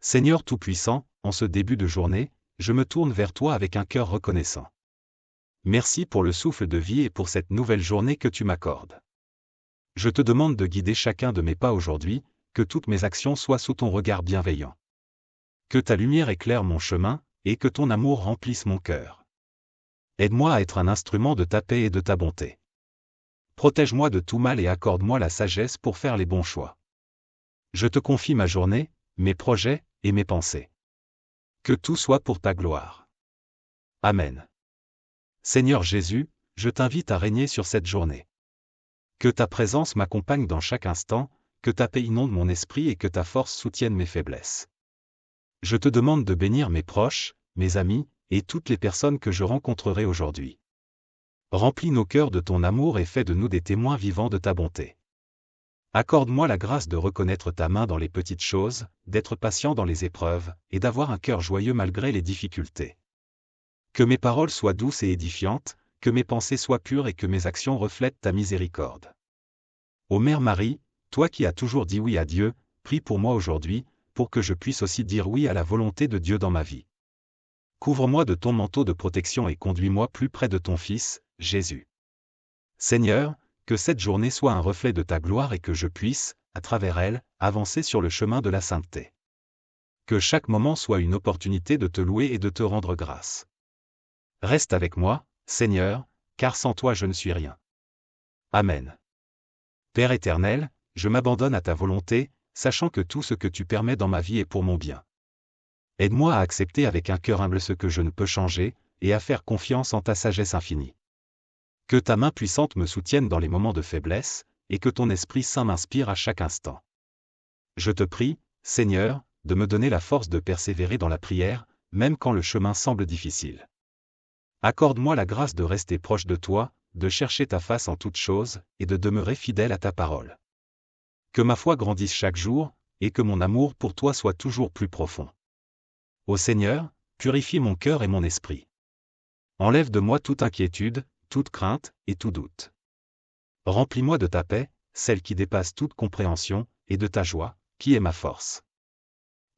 Seigneur Tout-Puissant, en ce début de journée, je me tourne vers toi avec un cœur reconnaissant. Merci pour le souffle de vie et pour cette nouvelle journée que tu m'accordes. Je te demande de guider chacun de mes pas aujourd'hui, que toutes mes actions soient sous ton regard bienveillant. Que ta lumière éclaire mon chemin, et que ton amour remplisse mon cœur. Aide-moi à être un instrument de ta paix et de ta bonté. Protège-moi de tout mal et accorde-moi la sagesse pour faire les bons choix. Je te confie ma journée, mes projets, et mes pensées. Que tout soit pour ta gloire. Amen. Seigneur Jésus, je t'invite à régner sur cette journée. Que ta présence m'accompagne dans chaque instant, que ta paix inonde mon esprit et que ta force soutienne mes faiblesses. Je te demande de bénir mes proches, mes amis, et toutes les personnes que je rencontrerai aujourd'hui. Remplis nos cœurs de ton amour et fais de nous des témoins vivants de ta bonté. Accorde-moi la grâce de reconnaître ta main dans les petites choses, d'être patient dans les épreuves, et d'avoir un cœur joyeux malgré les difficultés. Que mes paroles soient douces et édifiantes, que mes pensées soient pures et que mes actions reflètent ta miséricorde. Ô Mère Marie, toi qui as toujours dit oui à Dieu, prie pour moi aujourd'hui, pour que je puisse aussi dire oui à la volonté de Dieu dans ma vie. Couvre-moi de ton manteau de protection et conduis-moi plus près de ton Fils, Jésus. Seigneur, que cette journée soit un reflet de ta gloire et que je puisse, à travers elle, avancer sur le chemin de la sainteté. Que chaque moment soit une opportunité de te louer et de te rendre grâce. Reste avec moi, Seigneur, car sans toi je ne suis rien. Amen. Père éternel, je m'abandonne à ta volonté, sachant que tout ce que tu permets dans ma vie est pour mon bien. Aide-moi à accepter avec un cœur humble ce que je ne peux changer, et à faire confiance en ta sagesse infinie. Que ta main puissante me soutienne dans les moments de faiblesse, et que ton Esprit Saint m'inspire à chaque instant. Je te prie, Seigneur, de me donner la force de persévérer dans la prière, même quand le chemin semble difficile. Accorde-moi la grâce de rester proche de toi, de chercher ta face en toutes choses, et de demeurer fidèle à ta parole. Que ma foi grandisse chaque jour, et que mon amour pour toi soit toujours plus profond. Ô Seigneur, purifie mon cœur et mon esprit. Enlève de moi toute inquiétude, toute crainte, et tout doute. Remplis-moi de ta paix, celle qui dépasse toute compréhension, et de ta joie, qui est ma force.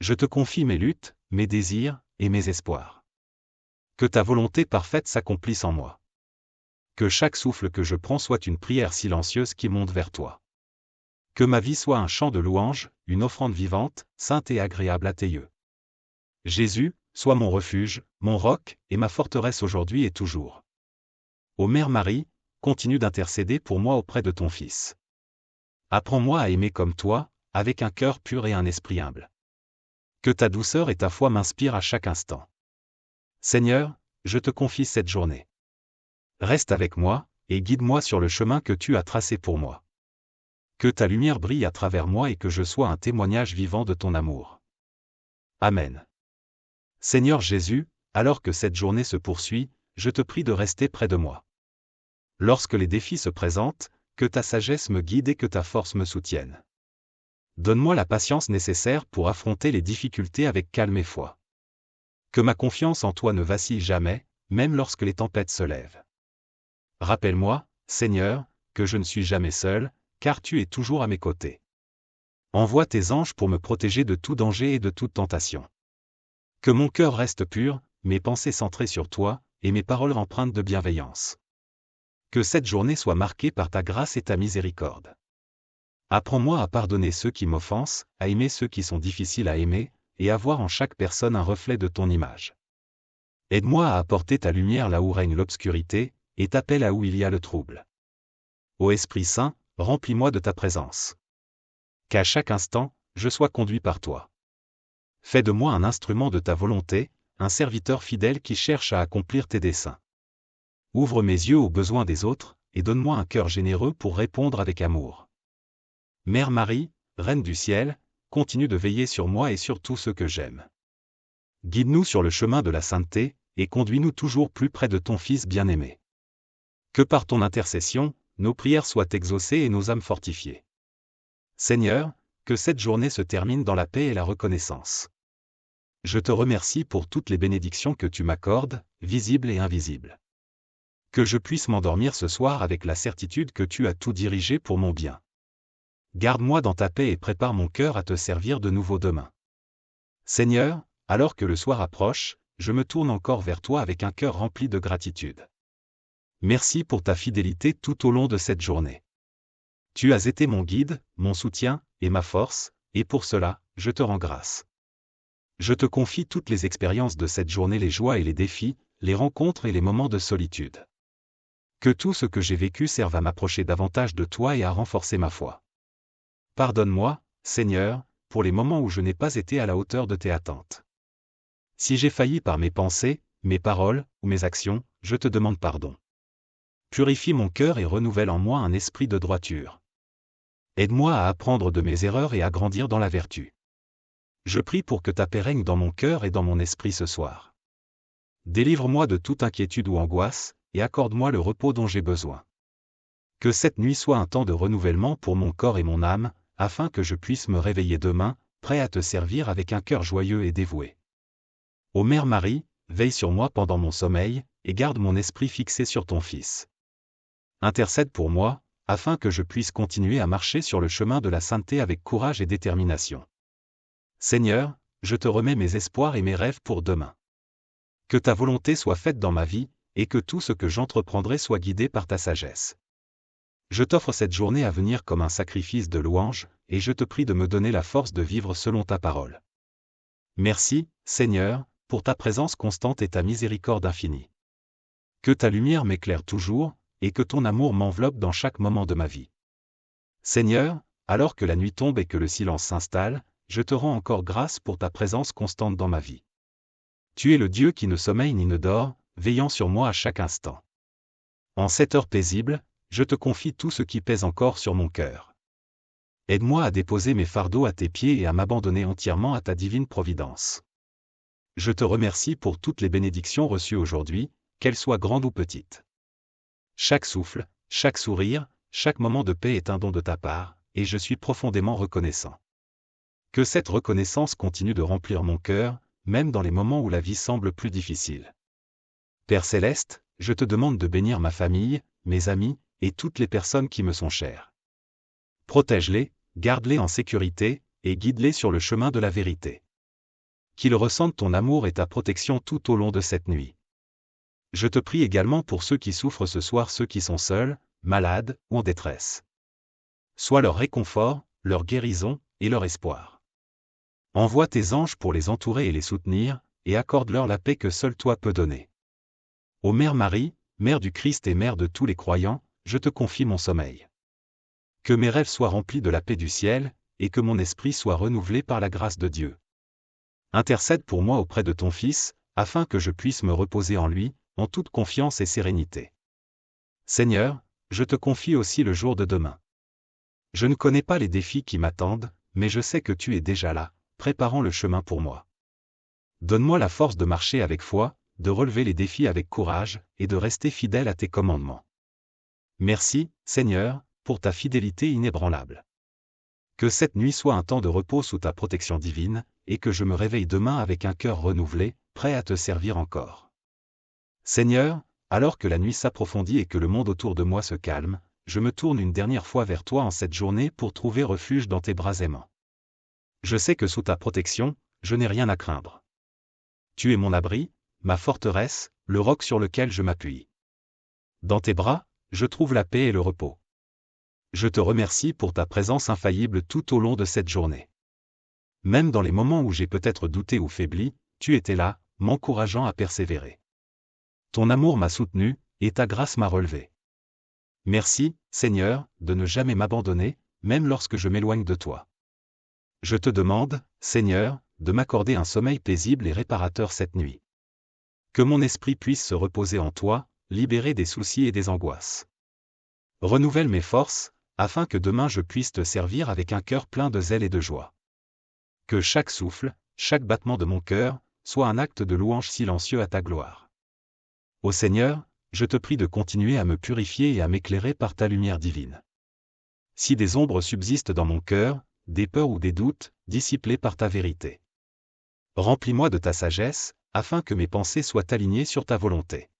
Je te confie mes luttes, mes désirs, et mes espoirs. Que ta volonté parfaite s'accomplisse en moi. Que chaque souffle que je prends soit une prière silencieuse qui monte vers toi. Que ma vie soit un chant de louange, une offrande vivante, sainte et agréable à tes yeux. Jésus, sois mon refuge, mon roc, et ma forteresse aujourd'hui et toujours. Ô Mère Marie, continue d'intercéder pour moi auprès de ton Fils. Apprends-moi à aimer comme toi, avec un cœur pur et un esprit humble. Que ta douceur et ta foi m'inspirent à chaque instant. Seigneur, je te confie cette journée. Reste avec moi, et guide-moi sur le chemin que tu as tracé pour moi. Que ta lumière brille à travers moi et que je sois un témoignage vivant de ton amour. Amen. Seigneur Jésus, alors que cette journée se poursuit, je te prie de rester près de moi. Lorsque les défis se présentent, que ta sagesse me guide et que ta force me soutienne. Donne-moi la patience nécessaire pour affronter les difficultés avec calme et foi. Que ma confiance en toi ne vacille jamais, même lorsque les tempêtes se lèvent. Rappelle-moi, Seigneur, que je ne suis jamais seul, car tu es toujours à mes côtés. Envoie tes anges pour me protéger de tout danger et de toute tentation. Que mon cœur reste pur, mes pensées centrées sur toi, et mes paroles empreintes de bienveillance. Que cette journée soit marquée par ta grâce et ta miséricorde. Apprends-moi à pardonner ceux qui m'offensent, à aimer ceux qui sont difficiles à aimer, et à voir en chaque personne un reflet de ton image. Aide-moi à apporter ta lumière là où règne l'obscurité, et ta paix là où il y a le trouble. Ô Esprit Saint, remplis-moi de ta présence. Qu'à chaque instant, je sois conduit par toi. Fais de moi un instrument de ta volonté, un serviteur fidèle qui cherche à accomplir tes desseins. Ouvre mes yeux aux besoins des autres, et donne-moi un cœur généreux pour répondre avec amour. Mère Marie, Reine du ciel, continue de veiller sur moi et sur tous ceux que j'aime. Guide-nous sur le chemin de la sainteté, et conduis-nous toujours plus près de ton Fils bien-aimé. Que par ton intercession, nos prières soient exaucées et nos âmes fortifiées. Seigneur, que cette journée se termine dans la paix et la reconnaissance. Je te remercie pour toutes les bénédictions que tu m'accordes, visibles et invisibles. Que je puisse m'endormir ce soir avec la certitude que tu as tout dirigé pour mon bien. Garde-moi dans ta paix et prépare mon cœur à te servir de nouveau demain. Seigneur, alors que le soir approche, je me tourne encore vers toi avec un cœur rempli de gratitude. Merci pour ta fidélité tout au long de cette journée. Tu as été mon guide, mon soutien, et ma force, et pour cela, je te rends grâce. Je te confie toutes les expériences de cette journée, les joies et les défis, les rencontres et les moments de solitude. Que tout ce que j'ai vécu serve à m'approcher davantage de toi et à renforcer ma foi. Pardonne-moi, Seigneur, pour les moments où je n'ai pas été à la hauteur de tes attentes. Si j'ai failli par mes pensées, mes paroles, ou mes actions, je te demande pardon. Purifie mon cœur et renouvelle en moi un esprit de droiture. Aide-moi à apprendre de mes erreurs et à grandir dans la vertu. Je prie pour que ta paix règne dans mon cœur et dans mon esprit ce soir. Délivre-moi de toute inquiétude ou angoisse, et accorde-moi le repos dont j'ai besoin. Que cette nuit soit un temps de renouvellement pour mon corps et mon âme, afin que je puisse me réveiller demain, prêt à te servir avec un cœur joyeux et dévoué. Ô Mère Marie, veille sur moi pendant mon sommeil, et garde mon esprit fixé sur ton Fils. Intercède pour moi, afin que je puisse continuer à marcher sur le chemin de la sainteté avec courage et détermination. Seigneur, je te remets mes espoirs et mes rêves pour demain. Que ta volonté soit faite dans ma vie, et que tout ce que j'entreprendrai soit guidé par ta sagesse. Je t'offre cette journée à venir comme un sacrifice de louange, et je te prie de me donner la force de vivre selon ta parole. Merci, Seigneur, pour ta présence constante et ta miséricorde infinie. Que ta lumière m'éclaire toujours, et que ton amour m'enveloppe dans chaque moment de ma vie. Seigneur, alors que la nuit tombe et que le silence s'installe, je te rends encore grâce pour ta présence constante dans ma vie. Tu es le Dieu qui ne sommeille ni ne dort, veillant sur moi à chaque instant. En cette heure paisible, je te confie tout ce qui pèse encore sur mon cœur. Aide-moi à déposer mes fardeaux à tes pieds et à m'abandonner entièrement à ta divine providence. Je te remercie pour toutes les bénédictions reçues aujourd'hui, qu'elles soient grandes ou petites. Chaque souffle, chaque sourire, chaque moment de paix est un don de ta part, et je suis profondément reconnaissant. Que cette reconnaissance continue de remplir mon cœur, même dans les moments où la vie semble plus difficile. Père Céleste, je te demande de bénir ma famille, mes amis, et toutes les personnes qui me sont chères. Protège-les, garde-les en sécurité, et guide-les sur le chemin de la vérité. Qu'ils ressentent ton amour et ta protection tout au long de cette nuit. Je te prie également pour ceux qui souffrent ce soir, ceux qui sont seuls, malades ou en détresse. Sois leur réconfort, leur guérison, et leur espoir. Envoie tes anges pour les entourer et les soutenir, et accorde-leur la paix que seul toi peux donner. Ô Mère Marie, Mère du Christ et Mère de tous les croyants, je te confie mon sommeil. Que mes rêves soient remplis de la paix du ciel, et que mon esprit soit renouvelé par la grâce de Dieu. Intercède pour moi auprès de ton Fils, afin que je puisse me reposer en lui, en toute confiance et sérénité. Seigneur, je te confie aussi le jour de demain. Je ne connais pas les défis qui m'attendent, mais je sais que tu es déjà là, préparant le chemin pour moi. Donne-moi la force de marcher avec foi, de relever les défis avec courage, et de rester fidèle à tes commandements. Merci, Seigneur, pour ta fidélité inébranlable. Que cette nuit soit un temps de repos sous ta protection divine, et que je me réveille demain avec un cœur renouvelé, prêt à te servir encore. Seigneur, alors que la nuit s'approfondit et que le monde autour de moi se calme, je me tourne une dernière fois vers toi en cette journée pour trouver refuge dans tes bras aimants. Je sais que sous ta protection, je n'ai rien à craindre. Tu es mon abri, ma forteresse, le roc sur lequel je m'appuie. Dans tes bras, je trouve la paix et le repos. Je te remercie pour ta présence infaillible tout au long de cette journée. Même dans les moments où j'ai peut-être douté ou faibli, tu étais là, m'encourageant à persévérer. Ton amour m'a soutenu, et ta grâce m'a relevé. Merci, Seigneur, de ne jamais m'abandonner, même lorsque je m'éloigne de toi. Je te demande, Seigneur, de m'accorder un sommeil paisible et réparateur cette nuit. Que mon esprit puisse se reposer en toi, libéré des soucis et des angoisses. Renouvelle mes forces, afin que demain je puisse te servir avec un cœur plein de zèle et de joie. Que chaque souffle, chaque battement de mon cœur, soit un acte de louange silencieux à ta gloire. Ô Seigneur, je te prie de continuer à me purifier et à m'éclairer par ta lumière divine. Si des ombres subsistent dans mon cœur, des peurs ou des doutes, dissipe-les par ta vérité. Remplis-moi de ta sagesse, afin que mes pensées soient alignées sur ta volonté.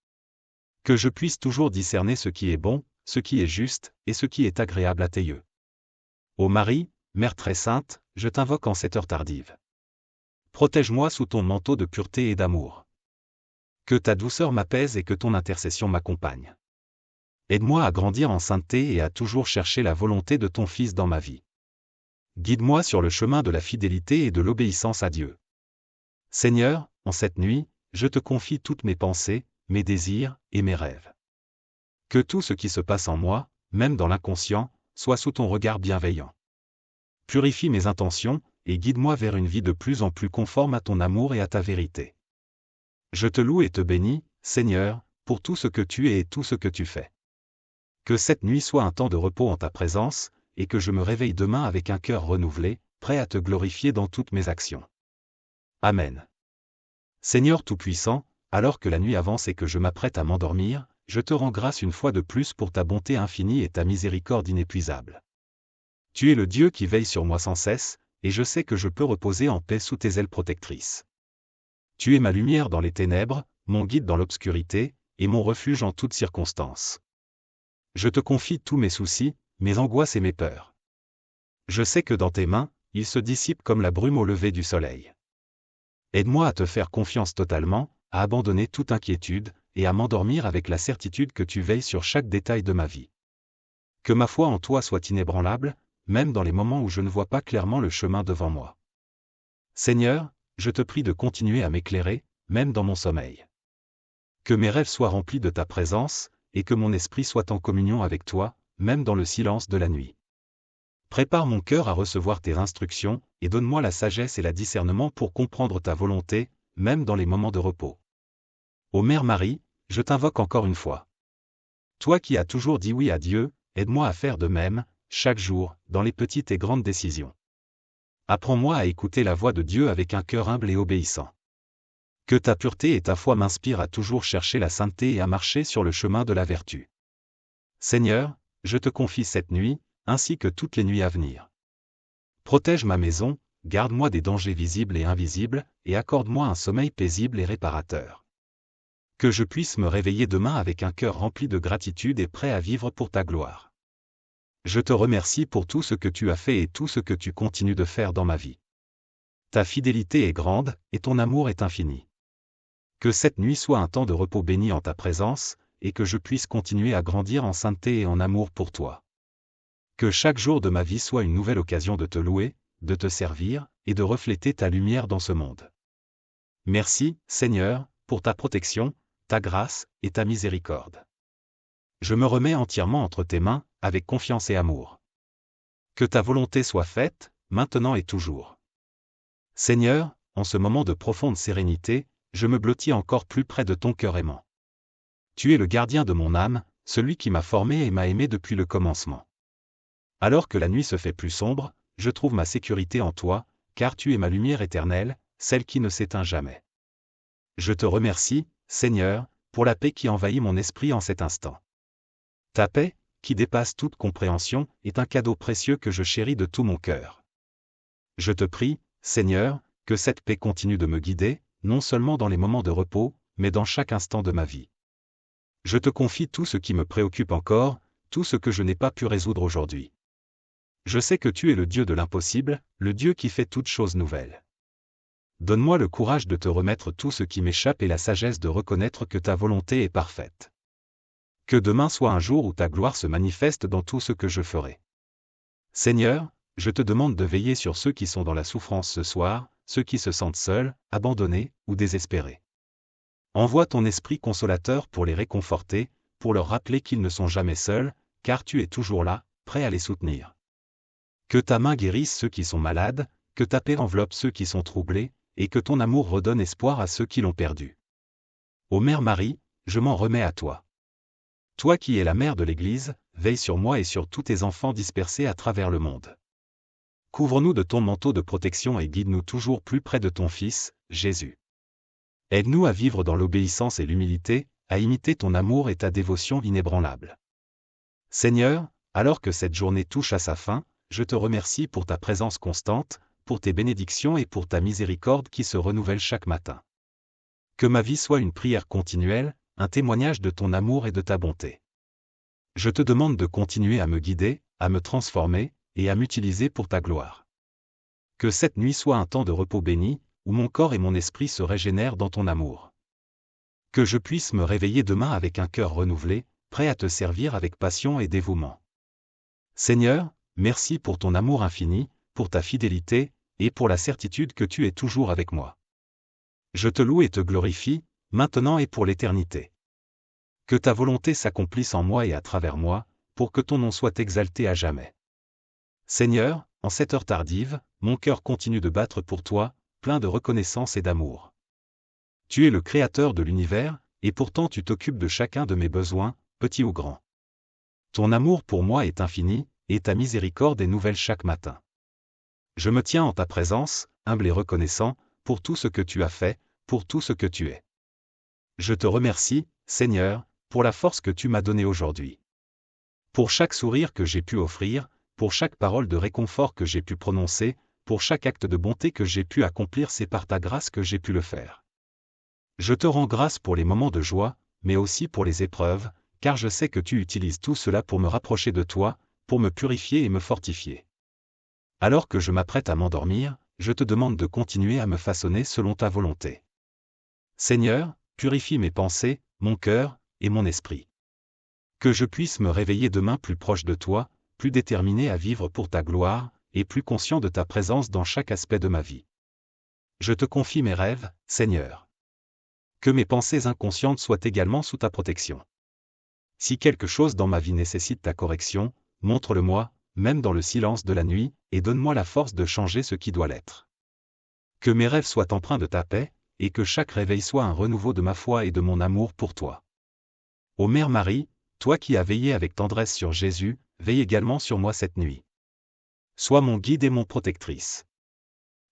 Que je puisse toujours discerner ce qui est bon, ce qui est juste, et ce qui est agréable à tes yeux. Ô Marie, Mère très sainte, je t'invoque en cette heure tardive. Protège-moi sous ton manteau de pureté et d'amour. Que ta douceur m'apaise et que ton intercession m'accompagne. Aide-moi à grandir en sainteté et à toujours chercher la volonté de ton Fils dans ma vie. Guide-moi sur le chemin de la fidélité et de l'obéissance à Dieu. Seigneur, en cette nuit, je te confie toutes mes pensées, mes désirs et mes rêves. Que tout ce qui se passe en moi, même dans l'inconscient, soit sous ton regard bienveillant. Purifie mes intentions, et guide-moi vers une vie de plus en plus conforme à ton amour et à ta vérité. Je te loue et te bénis, Seigneur, pour tout ce que tu es et tout ce que tu fais. Que cette nuit soit un temps de repos en ta présence, et que je me réveille demain avec un cœur renouvelé, prêt à te glorifier dans toutes mes actions. Amen. Seigneur Tout-Puissant, alors que la nuit avance et que je m'apprête à m'endormir, je te rends grâce une fois de plus pour ta bonté infinie et ta miséricorde inépuisable. Tu es le Dieu qui veille sur moi sans cesse, et je sais que je peux reposer en paix sous tes ailes protectrices. Tu es ma lumière dans les ténèbres, mon guide dans l'obscurité, et mon refuge en toutes circonstances. Je te confie tous mes soucis, mes angoisses et mes peurs. Je sais que dans tes mains, ils se dissipent comme la brume au lever du soleil. Aide-moi à te faire confiance totalement, à abandonner toute inquiétude, et à m'endormir avec la certitude que tu veilles sur chaque détail de ma vie. Que ma foi en toi soit inébranlable, même dans les moments où je ne vois pas clairement le chemin devant moi. Seigneur, je te prie de continuer à m'éclairer, même dans mon sommeil. Que mes rêves soient remplis de ta présence, et que mon esprit soit en communion avec toi, même dans le silence de la nuit. Prépare mon cœur à recevoir tes instructions, et donne-moi la sagesse et le discernement pour comprendre ta volonté, même dans les moments de repos. Ô Mère Marie, je t'invoque encore une fois. Toi qui as toujours dit oui à Dieu, aide-moi à faire de même, chaque jour, dans les petites et grandes décisions. Apprends-moi à écouter la voix de Dieu avec un cœur humble et obéissant. Que ta pureté et ta foi m'inspirent à toujours chercher la sainteté et à marcher sur le chemin de la vertu. Seigneur, je te confie cette nuit, ainsi que toutes les nuits à venir. Protège ma maison, garde-moi des dangers visibles et invisibles, et accorde-moi un sommeil paisible et réparateur. Que je puisse me réveiller demain avec un cœur rempli de gratitude et prêt à vivre pour ta gloire. Je te remercie pour tout ce que tu as fait et tout ce que tu continues de faire dans ma vie. Ta fidélité est grande, et ton amour est infini. Que cette nuit soit un temps de repos béni en ta présence, et que je puisse continuer à grandir en sainteté et en amour pour toi. Que chaque jour de ma vie soit une nouvelle occasion de te louer, de te servir, et de refléter ta lumière dans ce monde. Merci, Seigneur, pour ta protection, ta grâce, et ta miséricorde. Je me remets entièrement entre tes mains, avec confiance et amour. Que ta volonté soit faite, maintenant et toujours. Seigneur, en ce moment de profonde sérénité, je me blottis encore plus près de ton cœur aimant. Tu es le gardien de mon âme, celui qui m'a formé et m'a aimé depuis le commencement. Alors que la nuit se fait plus sombre, je trouve ma sécurité en toi, car tu es ma lumière éternelle, celle qui ne s'éteint jamais. Je te remercie, Seigneur, pour la paix qui envahit mon esprit en cet instant. Ta paix, qui dépasse toute compréhension, est un cadeau précieux que je chéris de tout mon cœur. Je te prie, Seigneur, que cette paix continue de me guider, non seulement dans les moments de repos, mais dans chaque instant de ma vie. Je te confie tout ce qui me préoccupe encore, tout ce que je n'ai pas pu résoudre aujourd'hui. Je sais que tu es le Dieu de l'impossible, le Dieu qui fait toutes choses nouvelles. Donne-moi le courage de te remettre tout ce qui m'échappe et la sagesse de reconnaître que ta volonté est parfaite. Que demain soit un jour où ta gloire se manifeste dans tout ce que je ferai. Seigneur, je te demande de veiller sur ceux qui sont dans la souffrance ce soir, ceux qui se sentent seuls, abandonnés ou désespérés. Envoie ton esprit consolateur pour les réconforter, pour leur rappeler qu'ils ne sont jamais seuls, car tu es toujours là, prêt à les soutenir. Que ta main guérisse ceux qui sont malades, que ta paix enveloppe ceux qui sont troublés, et que ton amour redonne espoir à ceux qui l'ont perdu. Ô Mère Marie, je m'en remets à toi. Toi qui es la mère de l'Église, veille sur moi et sur tous tes enfants dispersés à travers le monde. Couvre-nous de ton manteau de protection et guide-nous toujours plus près de ton Fils, Jésus. Aide-nous à vivre dans l'obéissance et l'humilité, à imiter ton amour et ta dévotion inébranlable. Seigneur, alors que cette journée touche à sa fin, je te remercie pour ta présence constante, pour tes bénédictions et pour ta miséricorde qui se renouvelle chaque matin. Que ma vie soit une prière continuelle, un témoignage de ton amour et de ta bonté. Je te demande de continuer à me guider, à me transformer, et à m'utiliser pour ta gloire. Que cette nuit soit un temps de repos béni, où mon corps et mon esprit se régénèrent dans ton amour. Que je puisse me réveiller demain avec un cœur renouvelé, prêt à te servir avec passion et dévouement. Seigneur, merci pour ton amour infini, pour ta fidélité, et pour la certitude que tu es toujours avec moi. Je te loue et te glorifie, maintenant et pour l'éternité. Que ta volonté s'accomplisse en moi et à travers moi, pour que ton nom soit exalté à jamais. Seigneur, en cette heure tardive, mon cœur continue de battre pour toi, plein de reconnaissance et d'amour. Tu es le Créateur de l'univers, et pourtant tu t'occupes de chacun de mes besoins, petits ou grands. Ton amour pour moi est infini, et ta miséricorde est nouvelle chaque matin. Je me tiens en ta présence, humble et reconnaissant, pour tout ce que tu as fait, pour tout ce que tu es. Je te remercie, Seigneur, pour la force que tu m'as donnée aujourd'hui. Pour chaque sourire que j'ai pu offrir, pour chaque parole de réconfort que j'ai pu prononcer, pour chaque acte de bonté que j'ai pu accomplir, c'est par ta grâce que j'ai pu le faire. Je te rends grâce pour les moments de joie, mais aussi pour les épreuves, car je sais que tu utilises tout cela pour me rapprocher de toi, pour me purifier et me fortifier. Alors que je m'apprête à m'endormir, je te demande de continuer à me façonner selon ta volonté. Seigneur, purifie mes pensées, mon cœur, et mon esprit. Que je puisse me réveiller demain plus proche de toi, plus déterminé à vivre pour ta gloire, et plus conscient de ta présence dans chaque aspect de ma vie. Je te confie mes rêves, Seigneur. Que mes pensées inconscientes soient également sous ta protection. Si quelque chose dans ma vie nécessite ta correction, montre-le-moi, même dans le silence de la nuit, et donne-moi la force de changer ce qui doit l'être. Que mes rêves soient empreints de ta paix, et que chaque réveil soit un renouveau de ma foi et de mon amour pour toi. Ô Mère Marie, toi qui as veillé avec tendresse sur Jésus, veille également sur moi cette nuit. Sois mon guide et mon protectrice.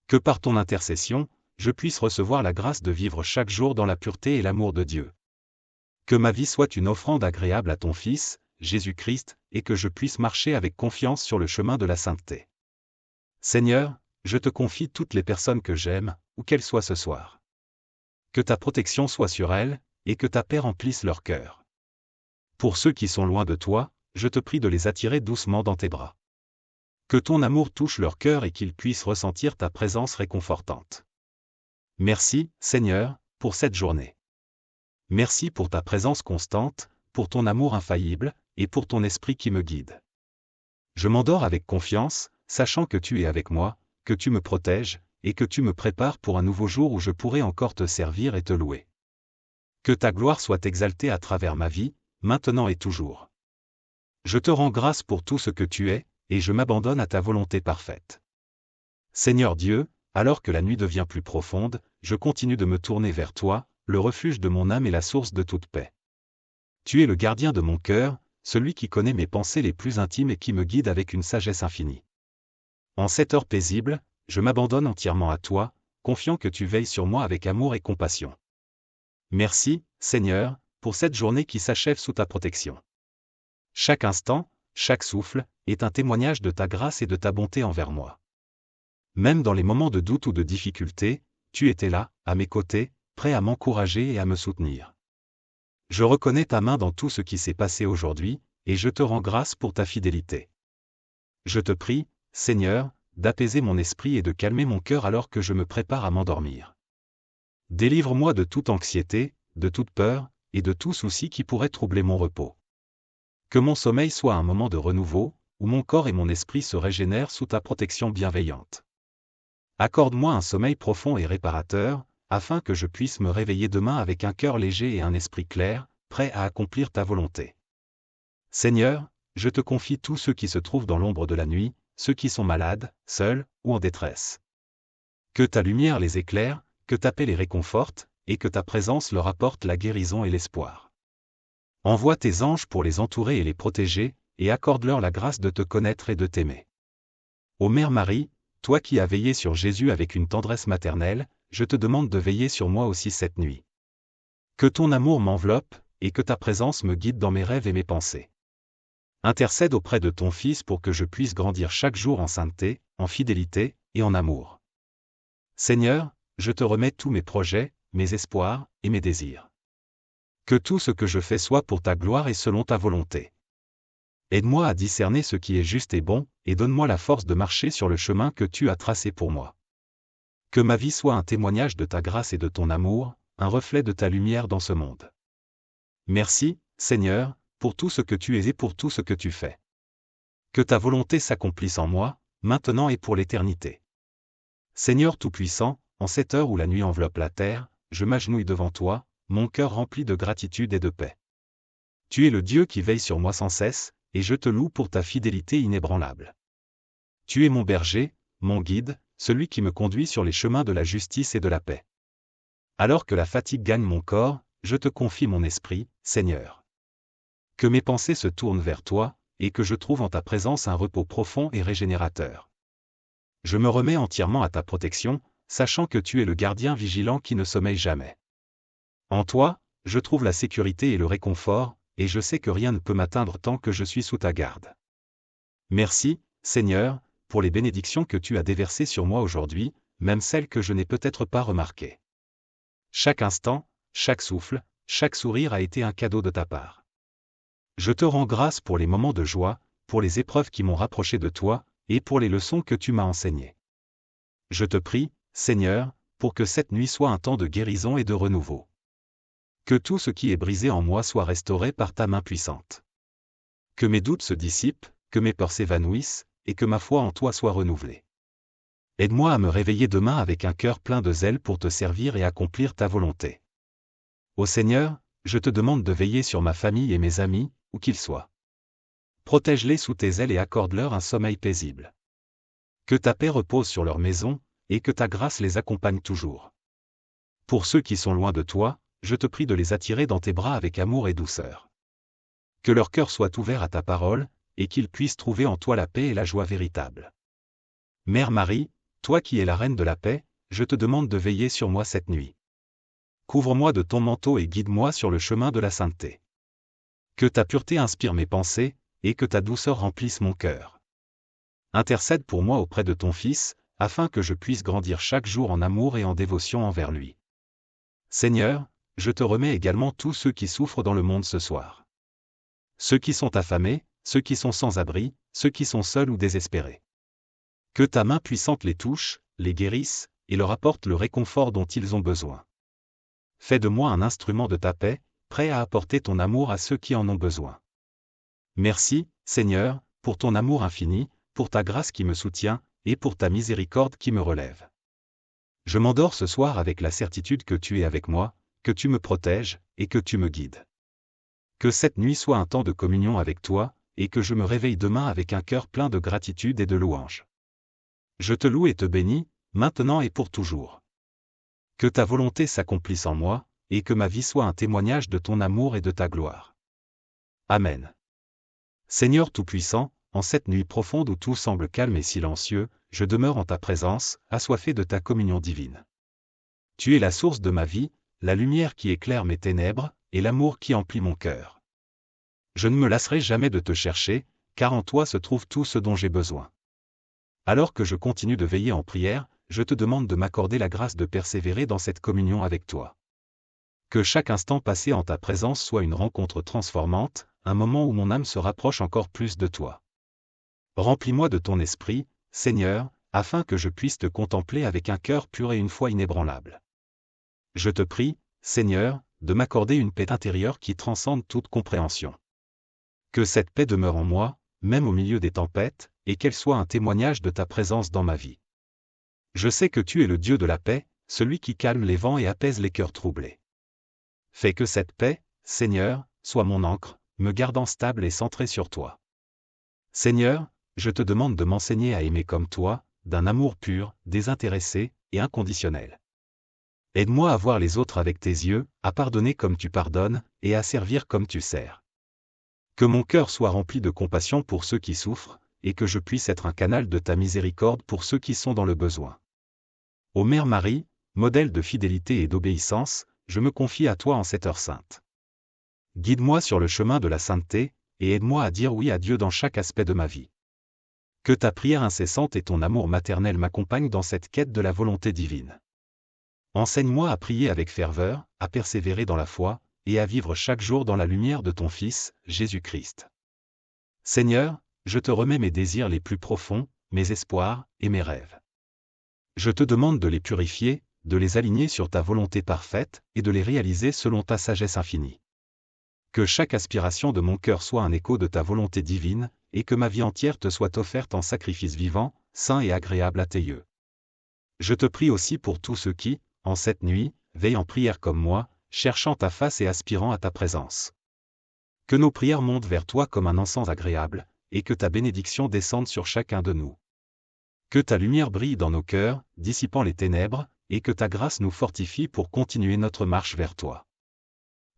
Que par ton intercession, je puisse recevoir la grâce de vivre chaque jour dans la pureté et l'amour de Dieu. Que ma vie soit une offrande agréable à ton Fils, Jésus-Christ, et que je puisse marcher avec confiance sur le chemin de la sainteté. Seigneur, je te confie toutes les personnes que j'aime, où qu'elles soient ce soir. Que ta protection soit sur elles, et que ta paix remplisse leur cœur. Pour ceux qui sont loin de toi, je te prie de les attirer doucement dans tes bras. Que ton amour touche leur cœur et qu'ils puissent ressentir ta présence réconfortante. Merci, Seigneur, pour cette journée. Merci pour ta présence constante, pour ton amour infaillible, et pour ton esprit qui me guide. Je m'endors avec confiance, sachant que tu es avec moi, que tu me protèges, et que tu me prépares pour un nouveau jour où je pourrai encore te servir et te louer. Que ta gloire soit exaltée à travers ma vie, maintenant et toujours. Je te rends grâce pour tout ce que tu es, et je m'abandonne à ta volonté parfaite. Seigneur Dieu, alors que la nuit devient plus profonde, je continue de me tourner vers toi, le refuge de mon âme et la source de toute paix. Tu es le gardien de mon cœur, celui qui connaît mes pensées les plus intimes et qui me guide avec une sagesse infinie. En cette heure paisible, je m'abandonne entièrement à toi, confiant que tu veilles sur moi avec amour et compassion. Merci, Seigneur, pour cette journée qui s'achève sous ta protection. Chaque instant, chaque souffle, est un témoignage de ta grâce et de ta bonté envers moi. Même dans les moments de doute ou de difficulté, tu étais là, à mes côtés, prêt à m'encourager et à me soutenir. Je reconnais ta main dans tout ce qui s'est passé aujourd'hui, et je te rends grâce pour ta fidélité. Je te prie, Seigneur, d'apaiser mon esprit et de calmer mon cœur alors que je me prépare à m'endormir. Délivre-moi de toute anxiété, de toute peur, et de tout souci qui pourrait troubler mon repos. Que mon sommeil soit un moment de renouveau, où mon corps et mon esprit se régénèrent sous ta protection bienveillante. Accorde-moi un sommeil profond et réparateur, afin que je puisse me réveiller demain avec un cœur léger et un esprit clair, prêt à accomplir ta volonté. Seigneur, je te confie tous ceux qui se trouvent dans l'ombre de la nuit, ceux qui sont malades, seuls, ou en détresse. Que ta lumière les éclaire, que ta paix les réconforte, et que ta présence leur apporte la guérison et l'espoir. Envoie tes anges pour les entourer et les protéger, et accorde-leur la grâce de te connaître et de t'aimer. Ô Mère Marie, toi qui as veillé sur Jésus avec une tendresse maternelle, je te demande de veiller sur moi aussi cette nuit. Que ton amour m'enveloppe, et que ta présence me guide dans mes rêves et mes pensées. Intercède auprès de ton Fils pour que je puisse grandir chaque jour en sainteté, en fidélité, et en amour. Seigneur, je te remets tous mes projets, mes espoirs, et mes désirs. Que tout ce que je fais soit pour ta gloire et selon ta volonté. Aide-moi à discerner ce qui est juste et bon, et donne-moi la force de marcher sur le chemin que tu as tracé pour moi. Que ma vie soit un témoignage de ta grâce et de ton amour, un reflet de ta lumière dans ce monde. Merci, Seigneur, pour tout ce que tu es et pour tout ce que tu fais. Que ta volonté s'accomplisse en moi, maintenant et pour l'éternité. Seigneur Tout-Puissant, en cette heure où la nuit enveloppe la terre, je m'agenouille devant toi, mon cœur rempli de gratitude et de paix. Tu es le Dieu qui veille sur moi sans cesse, et je te loue pour ta fidélité inébranlable. Tu es mon berger, mon guide, celui qui me conduit sur les chemins de la justice et de la paix. Alors que la fatigue gagne mon corps, je te confie mon esprit, Seigneur. Que mes pensées se tournent vers toi, et que je trouve en ta présence un repos profond et régénérateur. Je me remets entièrement à ta protection, sachant que tu es le gardien vigilant qui ne sommeille jamais. En toi, je trouve la sécurité et le réconfort, et je sais que rien ne peut m'atteindre tant que je suis sous ta garde. Merci, Seigneur, pour les bénédictions que tu as déversées sur moi aujourd'hui, même celles que je n'ai peut-être pas remarquées. Chaque instant, chaque souffle, chaque sourire a été un cadeau de ta part. Je te rends grâce pour les moments de joie, pour les épreuves qui m'ont rapproché de toi, et pour les leçons que tu m'as enseignées. Je te prie, Seigneur, pour que cette nuit soit un temps de guérison et de renouveau. Que tout ce qui est brisé en moi soit restauré par ta main puissante. Que mes doutes se dissipent, que mes peurs s'évanouissent, et que ma foi en toi soit renouvelée. Aide-moi à me réveiller demain avec un cœur plein de zèle pour te servir et accomplir ta volonté. Ô Seigneur, je te demande de veiller sur ma famille et mes amis, où qu'ils soient. Protège-les sous tes ailes et accorde-leur un sommeil paisible. Que ta paix repose sur leur maison, et que ta grâce les accompagne toujours. Pour ceux qui sont loin de toi, je te prie de les attirer dans tes bras avec amour et douceur. Que leur cœur soit ouvert à ta parole, et qu'ils puissent trouver en toi la paix et la joie véritable. Mère Marie, toi qui es la reine de la paix, je te demande de veiller sur moi cette nuit. Couvre-moi de ton manteau et guide-moi sur le chemin de la sainteté. Que ta pureté inspire mes pensées, et que ta douceur remplisse mon cœur. Intercède pour moi auprès de ton Fils, afin que je puisse grandir chaque jour en amour et en dévotion envers lui. Seigneur, je te remets également tous ceux qui souffrent dans le monde ce soir. Ceux qui sont affamés, ceux qui sont sans abri, ceux qui sont seuls ou désespérés. Que ta main puissante les touche, les guérisse, et leur apporte le réconfort dont ils ont besoin. Fais de moi un instrument de ta paix, prêt à apporter ton amour à ceux qui en ont besoin. Merci, Seigneur, pour ton amour infini, pour ta grâce qui me soutient, et pour ta miséricorde qui me relève. Je m'endors ce soir avec la certitude que tu es avec moi, que tu me protèges, et que tu me guides. Que cette nuit soit un temps de communion avec toi, et que je me réveille demain avec un cœur plein de gratitude et de louange. Je te loue et te bénis, maintenant et pour toujours. Que ta volonté s'accomplisse en moi, et que ma vie soit un témoignage de ton amour et de ta gloire. Amen. Seigneur Tout-Puissant, en cette nuit profonde où tout semble calme et silencieux, je demeure en ta présence, assoiffé de ta communion divine. Tu es la source de ma vie, la lumière qui éclaire mes ténèbres, et l'amour qui emplit mon cœur. Je ne me lasserai jamais de te chercher, car en toi se trouve tout ce dont j'ai besoin. Alors que je continue de veiller en prière, je te demande de m'accorder la grâce de persévérer dans cette communion avec toi. Que chaque instant passé en ta présence soit une rencontre transformante, un moment où mon âme se rapproche encore plus de toi. Remplis-moi de ton esprit, Seigneur, afin que je puisse te contempler avec un cœur pur et une foi inébranlable. Je te prie, Seigneur, de m'accorder une paix intérieure qui transcende toute compréhension. Que cette paix demeure en moi, même au milieu des tempêtes, et qu'elle soit un témoignage de ta présence dans ma vie. Je sais que tu es le Dieu de la paix, celui qui calme les vents et apaise les cœurs troublés. Fais que cette paix, Seigneur, soit mon ancre, me gardant stable et centré sur toi. Seigneur, je te demande de m'enseigner à aimer comme toi, d'un amour pur, désintéressé et inconditionnel. Aide-moi à voir les autres avec tes yeux, à pardonner comme tu pardonnes, et à servir comme tu sers. Que mon cœur soit rempli de compassion pour ceux qui souffrent, et que je puisse être un canal de ta miséricorde pour ceux qui sont dans le besoin. Ô Mère Marie, modèle de fidélité et d'obéissance, je me confie à toi en cette heure sainte. Guide-moi sur le chemin de la sainteté, et aide-moi à dire oui à Dieu dans chaque aspect de ma vie. Que ta prière incessante et ton amour maternel m'accompagnent dans cette quête de la volonté divine. Enseigne-moi à prier avec ferveur, à persévérer dans la foi, et à vivre chaque jour dans la lumière de ton Fils, Jésus-Christ. Seigneur, je te remets mes désirs les plus profonds, mes espoirs et mes rêves. Je te demande de les purifier, de les aligner sur ta volonté parfaite, et de les réaliser selon ta sagesse infinie. Que chaque aspiration de mon cœur soit un écho de ta volonté divine, et que ma vie entière te soit offerte en sacrifice vivant, saint et agréable à tes yeux. Je te prie aussi pour tous ceux qui, en cette nuit, veillent en prière comme moi, cherchant ta face et aspirant à ta présence. Que nos prières montent vers toi comme un encens agréable, et que ta bénédiction descende sur chacun de nous. Que ta lumière brille dans nos cœurs, dissipant les ténèbres, et que ta grâce nous fortifie pour continuer notre marche vers toi.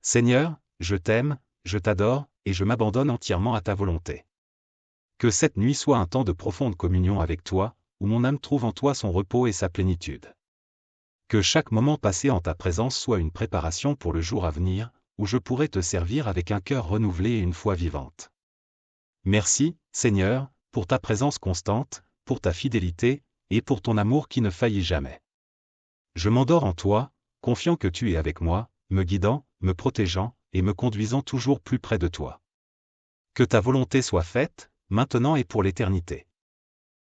Seigneur, je t'aime, je t'adore, et je m'abandonne entièrement à ta volonté. Que cette nuit soit un temps de profonde communion avec toi, où mon âme trouve en toi son repos et sa plénitude. Que chaque moment passé en ta présence soit une préparation pour le jour à venir, où je pourrai te servir avec un cœur renouvelé et une foi vivante. Merci, Seigneur, pour ta présence constante, pour ta fidélité, et pour ton amour qui ne faillit jamais. Je m'endors en toi, confiant que tu es avec moi, me guidant, me protégeant, et me conduisant toujours plus près de toi. Que ta volonté soit faite, maintenant et pour l'éternité.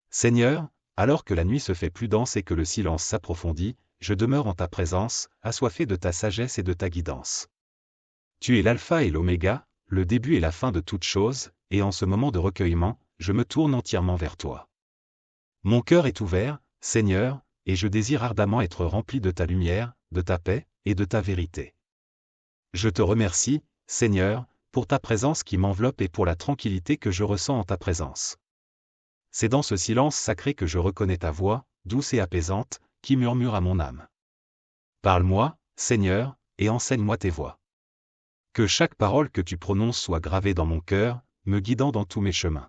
Seigneur, alors que la nuit se fait plus dense et que le silence s'approfondit, je demeure en ta présence, assoiffé de ta sagesse et de ta guidance. Tu es l'alpha et l'oméga, le début et la fin de toutes choses, et en ce moment de recueillement, je me tourne entièrement vers toi. Mon cœur est ouvert, Seigneur, et je désire ardemment être rempli de ta lumière, de ta paix, et de ta vérité. Je te remercie, Seigneur, pour ta présence qui m'enveloppe et pour la tranquillité que je ressens en ta présence. C'est dans ce silence sacré que je reconnais ta voix, douce et apaisante, qui murmure à mon âme. Parle-moi, Seigneur, et enseigne-moi tes voies. Que chaque parole que tu prononces soit gravée dans mon cœur, me guidant dans tous mes chemins.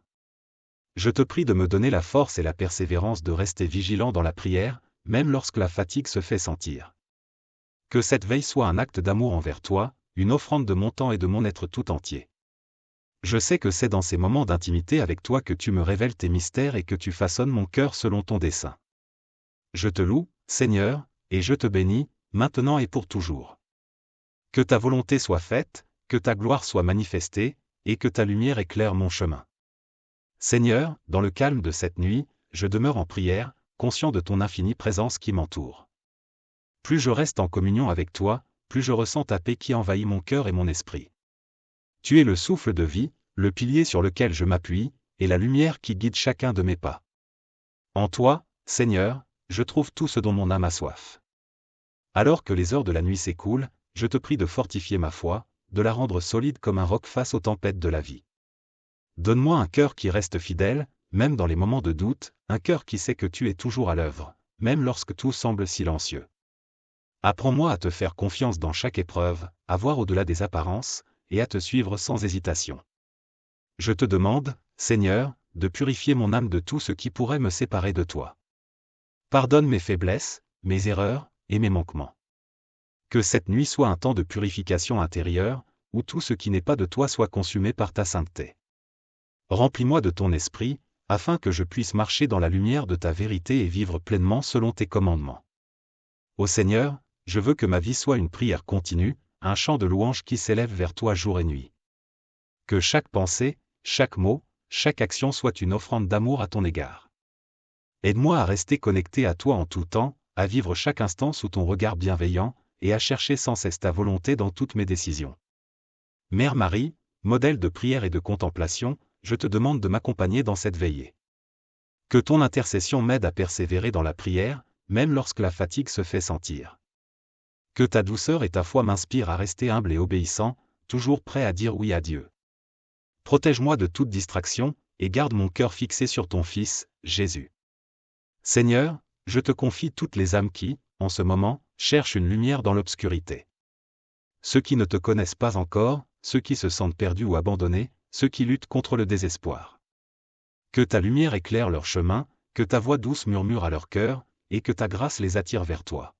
Je te prie de me donner la force et la persévérance de rester vigilant dans la prière, même lorsque la fatigue se fait sentir. Que cette veille soit un acte d'amour envers toi, une offrande de mon temps et de mon être tout entier. Je sais que c'est dans ces moments d'intimité avec toi que tu me révèles tes mystères et que tu façonnes mon cœur selon ton dessein. Je te loue, Seigneur, et je te bénis, maintenant et pour toujours. Que ta volonté soit faite, que ta gloire soit manifestée, et que ta lumière éclaire mon chemin. Seigneur, dans le calme de cette nuit, je demeure en prière, conscient de ton infinie présence qui m'entoure. Plus je reste en communion avec toi, plus je ressens ta paix qui envahit mon cœur et mon esprit. Tu es le souffle de vie, le pilier sur lequel je m'appuie, et la lumière qui guide chacun de mes pas. En toi, Seigneur, je trouve tout ce dont mon âme a soif. Alors que les heures de la nuit s'écoulent, je te prie de fortifier ma foi, de la rendre solide comme un roc face aux tempêtes de la vie. Donne-moi un cœur qui reste fidèle, même dans les moments de doute, un cœur qui sait que tu es toujours à l'œuvre, même lorsque tout semble silencieux. Apprends-moi à te faire confiance dans chaque épreuve, à voir au-delà des apparences, et à te suivre sans hésitation. Je te demande, Seigneur, de purifier mon âme de tout ce qui pourrait me séparer de toi. Pardonne mes faiblesses, mes erreurs, et mes manquements. Que cette nuit soit un temps de purification intérieure, où tout ce qui n'est pas de toi soit consumé par ta sainteté. Remplis-moi de ton esprit, afin que je puisse marcher dans la lumière de ta vérité et vivre pleinement selon tes commandements. Ô Seigneur, je veux que ma vie soit une prière continue, un chant de louange qui s'élève vers toi jour et nuit. Que chaque pensée, chaque mot, chaque action soit une offrande d'amour à ton égard. Aide-moi à rester connecté à toi en tout temps, à vivre chaque instant sous ton regard bienveillant, et à chercher sans cesse ta volonté dans toutes mes décisions. Mère Marie, modèle de prière et de contemplation, je te demande de m'accompagner dans cette veillée. Que ton intercession m'aide à persévérer dans la prière, même lorsque la fatigue se fait sentir. Que ta douceur et ta foi m'inspirent à rester humble et obéissant, toujours prêt à dire oui à Dieu. Protège-moi de toute distraction, et garde mon cœur fixé sur ton Fils, Jésus. Seigneur, je te confie toutes les âmes qui, en ce moment, cherchent une lumière dans l'obscurité. Ceux qui ne te connaissent pas encore, ceux qui se sentent perdus ou abandonnés, ceux qui luttent contre le désespoir. Que ta lumière éclaire leur chemin, que ta voix douce murmure à leur cœur, et que ta grâce les attire vers toi.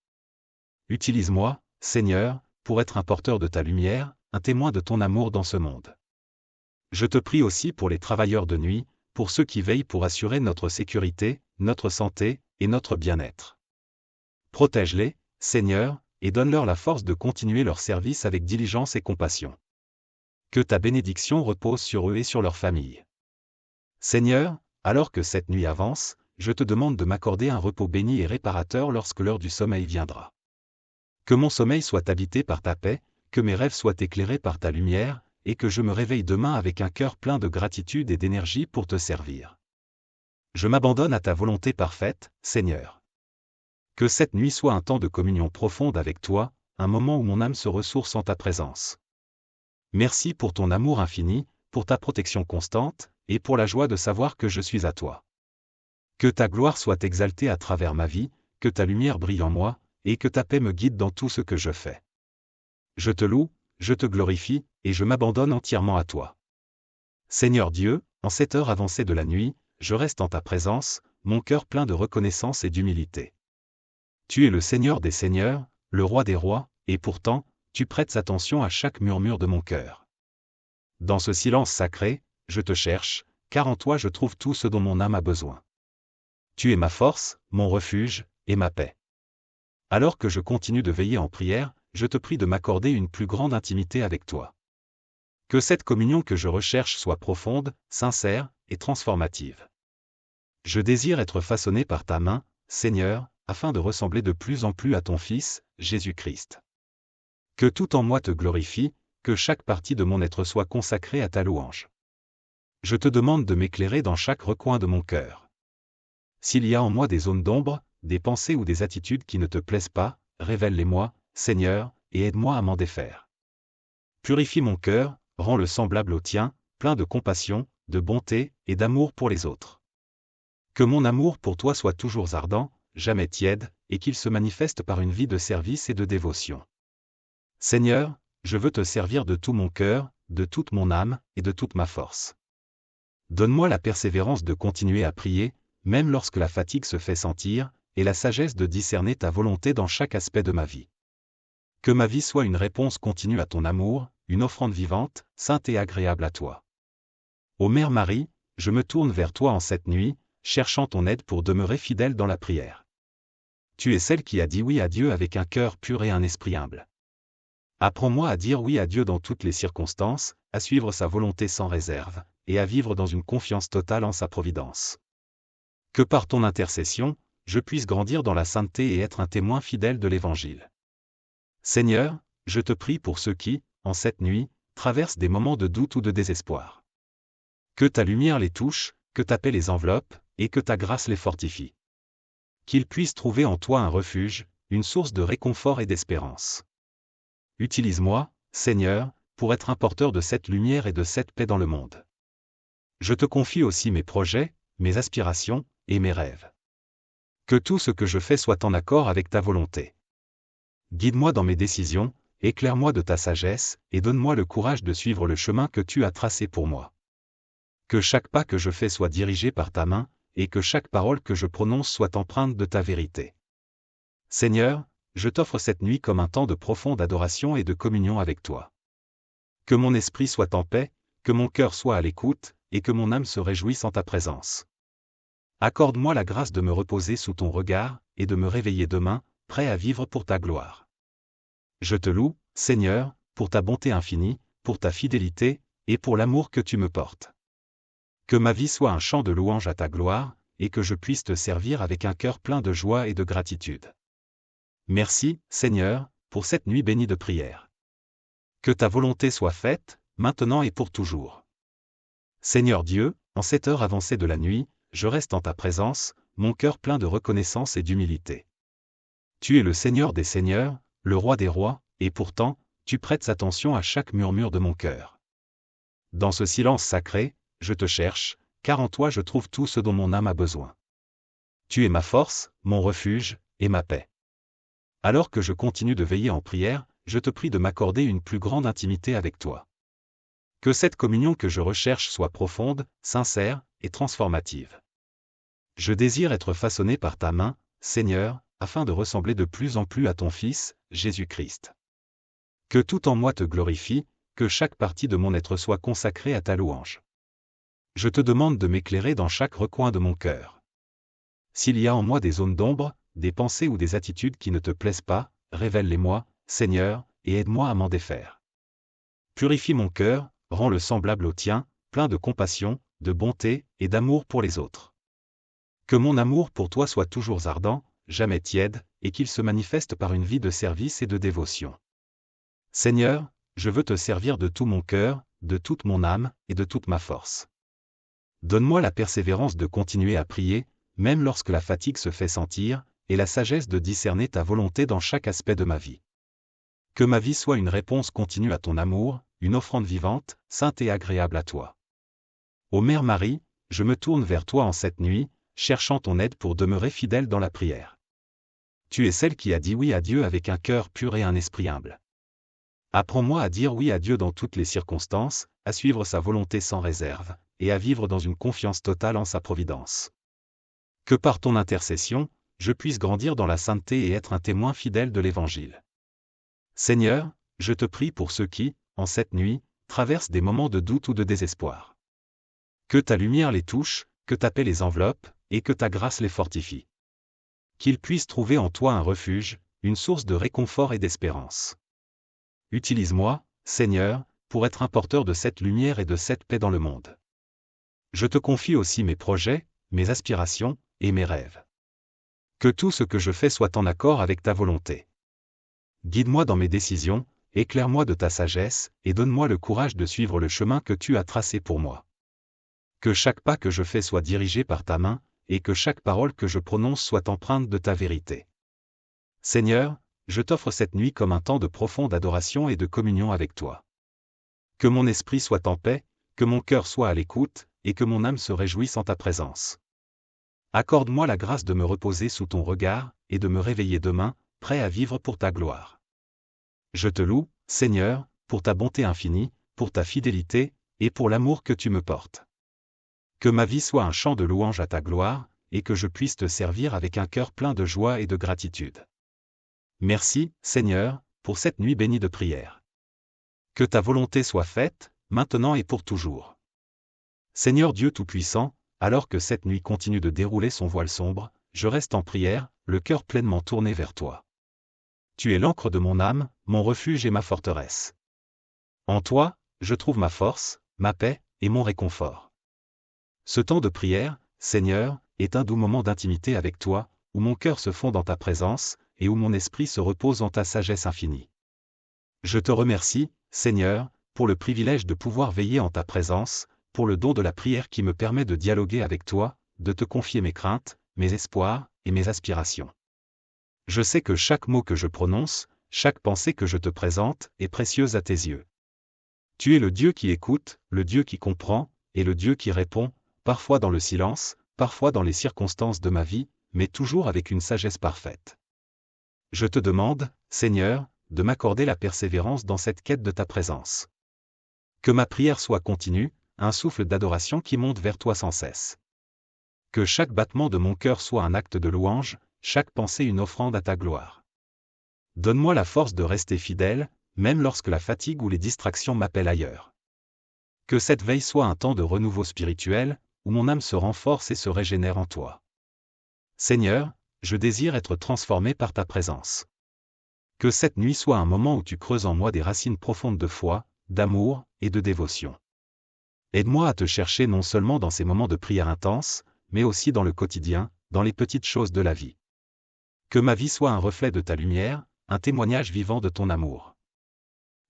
Utilise-moi, Seigneur, pour être un porteur de ta lumière, un témoin de ton amour dans ce monde. Je te prie aussi pour les travailleurs de nuit, pour ceux qui veillent pour assurer notre sécurité, notre santé, et notre bien-être. Protège-les, Seigneur, et donne-leur la force de continuer leur service avec diligence et compassion. Que ta bénédiction repose sur eux et sur leur famille. Seigneur, alors que cette nuit avance, je te demande de m'accorder un repos béni et réparateur lorsque l'heure du sommeil viendra. Que mon sommeil soit habité par ta paix, que mes rêves soient éclairés par ta lumière, et que je me réveille demain avec un cœur plein de gratitude et d'énergie pour te servir. Je m'abandonne à ta volonté parfaite, Seigneur. Que cette nuit soit un temps de communion profonde avec toi, un moment où mon âme se ressource en ta présence. Merci pour ton amour infini, pour ta protection constante, et pour la joie de savoir que je suis à toi. Que ta gloire soit exaltée à travers ma vie, que ta lumière brille en moi, et que ta paix me guide dans tout ce que je fais. Je te loue, je te glorifie, et je m'abandonne entièrement à toi. Seigneur Dieu, en cette heure avancée de la nuit, je reste en ta présence, mon cœur plein de reconnaissance et d'humilité. Tu es le Seigneur des seigneurs, le Roi des rois, et pourtant, tu prêtes attention à chaque murmure de mon cœur. Dans ce silence sacré, je te cherche, car en toi je trouve tout ce dont mon âme a besoin. Tu es ma force, mon refuge, et ma paix. Alors que je continue de veiller en prière, je te prie de m'accorder une plus grande intimité avec toi. Que cette communion que je recherche soit profonde, sincère et transformative. Je désire être façonné par ta main, Seigneur, afin de ressembler de plus en plus à ton Fils, Jésus-Christ. Que tout en moi te glorifie, que chaque partie de mon être soit consacrée à ta louange. Je te demande de m'éclairer dans chaque recoin de mon cœur. S'il y a en moi des zones d'ombre, des pensées ou des attitudes qui ne te plaisent pas, révèle-les-moi, Seigneur, et aide-moi à m'en défaire. Purifie mon cœur, rends-le semblable au tien, plein de compassion, de bonté et d'amour pour les autres. Que mon amour pour toi soit toujours ardent, jamais tiède, et qu'il se manifeste par une vie de service et de dévotion. Seigneur, je veux te servir de tout mon cœur, de toute mon âme et de toute ma force. Donne-moi la persévérance de continuer à prier, même lorsque la fatigue se fait sentir, et la sagesse de discerner ta volonté dans chaque aspect de ma vie. Que ma vie soit une réponse continue à ton amour, une offrande vivante, sainte et agréable à toi. Ô Mère Marie, je me tourne vers toi en cette nuit, cherchant ton aide pour demeurer fidèle dans la prière. Tu es celle qui a dit oui à Dieu avec un cœur pur et un esprit humble. Apprends-moi à dire oui à Dieu dans toutes les circonstances, à suivre sa volonté sans réserve, et à vivre dans une confiance totale en sa providence. Que par ton intercession, je puisse grandir dans la sainteté et être un témoin fidèle de l'Évangile. Seigneur, je te prie pour ceux qui, en cette nuit, traversent des moments de doute ou de désespoir. Que ta lumière les touche, que ta paix les enveloppe, et que ta grâce les fortifie. Qu'ils puissent trouver en toi un refuge, une source de réconfort et d'espérance. Utilise-moi, Seigneur, pour être un porteur de cette lumière et de cette paix dans le monde. Je te confie aussi mes projets, mes aspirations, et mes rêves. Que tout ce que je fais soit en accord avec ta volonté. Guide-moi dans mes décisions, éclaire-moi de ta sagesse, et donne-moi le courage de suivre le chemin que tu as tracé pour moi. Que chaque pas que je fais soit dirigé par ta main, et que chaque parole que je prononce soit empreinte de ta vérité. Seigneur, je t'offre cette nuit comme un temps de profonde adoration et de communion avec toi. Que mon esprit soit en paix, que mon cœur soit à l'écoute, et que mon âme se réjouisse en ta présence. Accorde-moi la grâce de me reposer sous ton regard, et de me réveiller demain, prêt à vivre pour ta gloire. Je te loue, Seigneur, pour ta bonté infinie, pour ta fidélité, et pour l'amour que tu me portes. Que ma vie soit un chant de louange à ta gloire, et que je puisse te servir avec un cœur plein de joie et de gratitude. Merci, Seigneur, pour cette nuit bénie de prière. Que ta volonté soit faite, maintenant et pour toujours. Seigneur Dieu, en cette heure avancée de la nuit, je reste en ta présence, mon cœur plein de reconnaissance et d'humilité. Tu es le Seigneur des seigneurs, le Roi des rois, et pourtant, tu prêtes attention à chaque murmure de mon cœur. Dans ce silence sacré, je te cherche, car en toi je trouve tout ce dont mon âme a besoin. Tu es ma force, mon refuge, et ma paix. Alors que je continue de veiller en prière, je te prie de m'accorder une plus grande intimité avec toi. Que cette communion que je recherche soit profonde, sincère et transformative. Je désire être façonné par ta main, Seigneur, afin de ressembler de plus en plus à ton Fils, Jésus-Christ. Que tout en moi te glorifie, que chaque partie de mon être soit consacrée à ta louange. Je te demande de m'éclairer dans chaque recoin de mon cœur. S'il y a en moi des zones d'ombre, des pensées ou des attitudes qui ne te plaisent pas, révèle-les-moi, Seigneur, et aide-moi à m'en défaire. Purifie mon cœur, rends-le semblable au tien, plein de compassion, de bonté et d'amour pour les autres. Que mon amour pour toi soit toujours ardent, jamais tiède, et qu'il se manifeste par une vie de service et de dévotion. Seigneur, je veux te servir de tout mon cœur, de toute mon âme, et de toute ma force. Donne-moi la persévérance de continuer à prier, même lorsque la fatigue se fait sentir, et la sagesse de discerner ta volonté dans chaque aspect de ma vie. Que ma vie soit une réponse continue à ton amour, une offrande vivante, sainte et agréable à toi. Ô Mère Marie, je me tourne vers toi en cette nuit, cherchant ton aide pour demeurer fidèle dans la prière. Tu es celle qui a dit oui à Dieu avec un cœur pur et un esprit humble. Apprends-moi à dire oui à Dieu dans toutes les circonstances, à suivre sa volonté sans réserve, et à vivre dans une confiance totale en sa providence. Que par ton intercession, je puisse grandir dans la sainteté et être un témoin fidèle de l'Évangile. Seigneur, je te prie pour ceux qui, en cette nuit, traversent des moments de doute ou de désespoir. Que ta lumière les touche, que ta paix les enveloppe, et que ta grâce les fortifie. Qu'ils puissent trouver en toi un refuge, une source de réconfort et d'espérance. Utilise-moi, Seigneur, pour être un porteur de cette lumière et de cette paix dans le monde. Je te confie aussi mes projets, mes aspirations, et mes rêves. Que tout ce que je fais soit en accord avec ta volonté. Guide-moi dans mes décisions, éclaire-moi de ta sagesse, et donne-moi le courage de suivre le chemin que tu as tracé pour moi. Que chaque pas que je fais soit dirigé par ta main, et que chaque parole que je prononce soit empreinte de ta vérité. Seigneur, je t'offre cette nuit comme un temps de profonde adoration et de communion avec toi. Que mon esprit soit en paix, que mon cœur soit à l'écoute, et que mon âme se réjouisse en ta présence. Accorde-moi la grâce de me reposer sous ton regard, et de me réveiller demain, prêt à vivre pour ta gloire. Je te loue, Seigneur, pour ta bonté infinie, pour ta fidélité, et pour l'amour que tu me portes. Que ma vie soit un chant de louange à ta gloire, et que je puisse te servir avec un cœur plein de joie et de gratitude. Merci, Seigneur, pour cette nuit bénie de prière. Que ta volonté soit faite, maintenant et pour toujours. Seigneur Dieu Tout-Puissant, alors que cette nuit continue de dérouler son voile sombre, je reste en prière, le cœur pleinement tourné vers toi. Tu es l'encre de mon âme, mon refuge et ma forteresse. En toi, je trouve ma force, ma paix, et mon réconfort. Ce temps de prière, Seigneur, est un doux moment d'intimité avec toi, où mon cœur se fond dans ta présence, et où mon esprit se repose en ta sagesse infinie. Je te remercie, Seigneur, pour le privilège de pouvoir veiller en ta présence, pour le don de la prière qui me permet de dialoguer avec toi, de te confier mes craintes, mes espoirs, et mes aspirations. Je sais que chaque mot que je prononce, chaque pensée que je te présente, est précieuse à tes yeux. Tu es le Dieu qui écoute, le Dieu qui comprend, et le Dieu qui répond, parfois dans le silence, parfois dans les circonstances de ma vie, mais toujours avec une sagesse parfaite. Je te demande, Seigneur, de m'accorder la persévérance dans cette quête de ta présence. Que ma prière soit continue, un souffle d'adoration qui monte vers toi sans cesse. Que chaque battement de mon cœur soit un acte de louange, chaque pensée une offrande à ta gloire. Donne-moi la force de rester fidèle, même lorsque la fatigue ou les distractions m'appellent ailleurs. Que cette veille soit un temps de renouveau spirituel, où mon âme se renforce et se régénère en toi. Seigneur, je désire être transformé par ta présence. Que cette nuit soit un moment où tu creuses en moi des racines profondes de foi, d'amour et de dévotion. Aide-moi à te chercher non seulement dans ces moments de prière intense, mais aussi dans le quotidien, dans les petites choses de la vie. Que ma vie soit un reflet de ta lumière, un témoignage vivant de ton amour.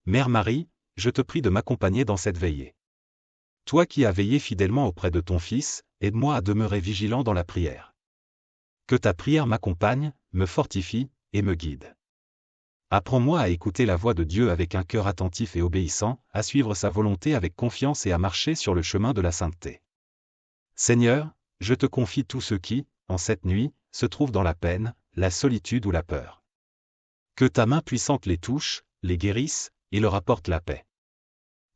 Mère Marie, je te prie de m'accompagner dans cette veillée. Toi qui as veillé fidèlement auprès de ton Fils, aide-moi à demeurer vigilant dans la prière. Que ta prière m'accompagne, me fortifie, et me guide. Apprends-moi à écouter la voix de Dieu avec un cœur attentif et obéissant, à suivre sa volonté avec confiance et à marcher sur le chemin de la sainteté. Seigneur, je te confie tous ceux qui, en cette nuit, se trouvent dans la peine, la solitude ou la peur. Que ta main puissante les touche, les guérisse, et leur apporte la paix.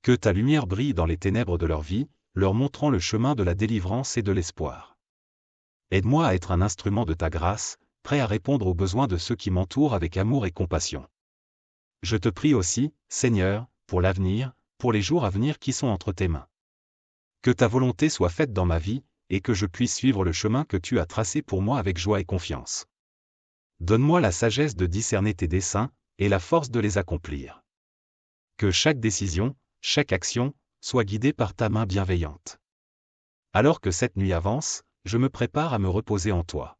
Que ta lumière brille dans les ténèbres de leur vie, leur montrant le chemin de la délivrance et de l'espoir. Aide-moi à être un instrument de ta grâce, prêt à répondre aux besoins de ceux qui m'entourent avec amour et compassion. Je te prie aussi, Seigneur, pour l'avenir, pour les jours à venir qui sont entre tes mains. Que ta volonté soit faite dans ma vie, et que je puisse suivre le chemin que tu as tracé pour moi avec joie et confiance. Donne-moi la sagesse de discerner tes desseins, et la force de les accomplir. Que chaque décision, chaque action, soit guidée par ta main bienveillante. Alors que cette nuit avance, je me prépare à me reposer en toi.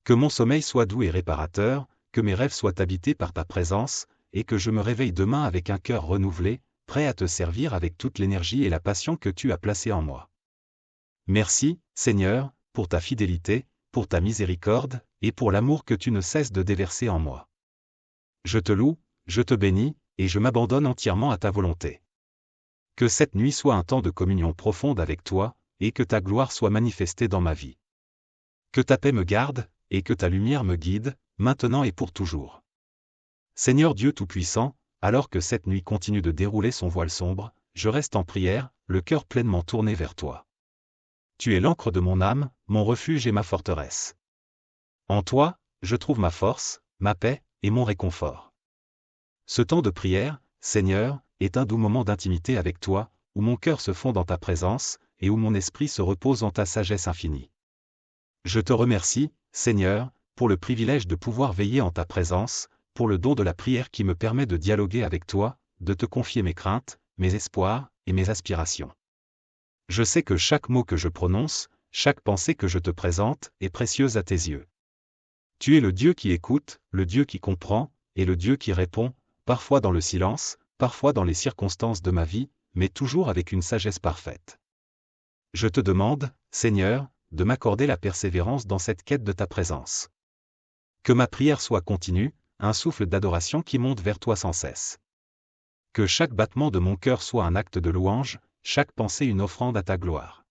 Que mon sommeil soit doux et réparateur, que mes rêves soient habités par ta présence, et que je me réveille demain avec un cœur renouvelé, prêt à te servir avec toute l'énergie et la passion que tu as placée en moi. Merci, Seigneur, pour ta fidélité, pour ta miséricorde, et pour l'amour que tu ne cesses de déverser en moi. Je te loue, je te bénis, et je m'abandonne entièrement à ta volonté. Que cette nuit soit un temps de communion profonde avec toi, et que ta gloire soit manifestée dans ma vie. Que ta paix me garde, et que ta lumière me guide, maintenant et pour toujours. Seigneur Dieu Tout-Puissant, alors que cette nuit continue de dérouler son voile sombre, je reste en prière, le cœur pleinement tourné vers toi. Tu es l'encre de mon âme, mon refuge et ma forteresse. En toi, je trouve ma force, ma paix, et mon réconfort. Ce temps de prière, Seigneur, est un doux moment d'intimité avec toi, où mon cœur se fond dans ta présence, et où mon esprit se repose en ta sagesse infinie. Je te remercie, Seigneur, pour le privilège de pouvoir veiller en ta présence, pour le don de la prière qui me permet de dialoguer avec toi, de te confier mes craintes, mes espoirs, et mes aspirations. Je sais que chaque mot que je prononce, chaque pensée que je te présente, est précieuse à tes yeux. Tu es le Dieu qui écoute, le Dieu qui comprend, et le Dieu qui répond, parfois dans le silence, parfois dans les circonstances de ma vie, mais toujours avec une sagesse parfaite. Je te demande, Seigneur, de m'accorder la persévérance dans cette quête de ta présence. Que ma prière soit continue, un souffle d'adoration qui monte vers toi sans cesse. Que chaque battement de mon cœur soit un acte de louange, chaque pensée une offrande à ta gloire.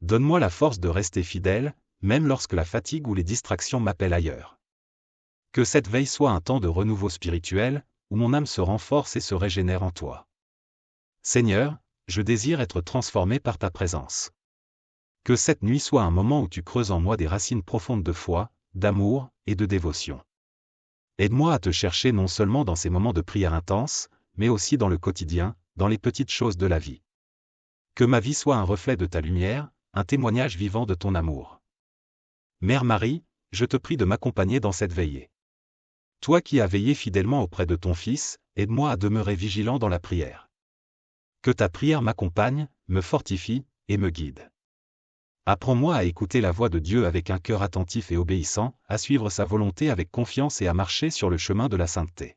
Donne-moi la force de rester fidèle, même lorsque la fatigue ou les distractions m'appellent ailleurs. Que cette veille soit un temps de renouveau spirituel, où mon âme se renforce et se régénère en toi. Seigneur, je désire être transformé par ta présence. Que cette nuit soit un moment où tu creuses en moi des racines profondes de foi, d'amour et de dévotion. Aide-moi à te chercher non seulement dans ces moments de prière intense, mais aussi dans le quotidien, dans les petites choses de la vie. Que ma vie soit un reflet de ta lumière, un témoignage vivant de ton amour. Mère Marie, je te prie de m'accompagner dans cette veillée. Toi qui as veillé fidèlement auprès de ton Fils, aide-moi à demeurer vigilant dans la prière. Que ta prière m'accompagne, me fortifie, et me guide. Apprends-moi à écouter la voix de Dieu avec un cœur attentif et obéissant, à suivre sa volonté avec confiance et à marcher sur le chemin de la sainteté.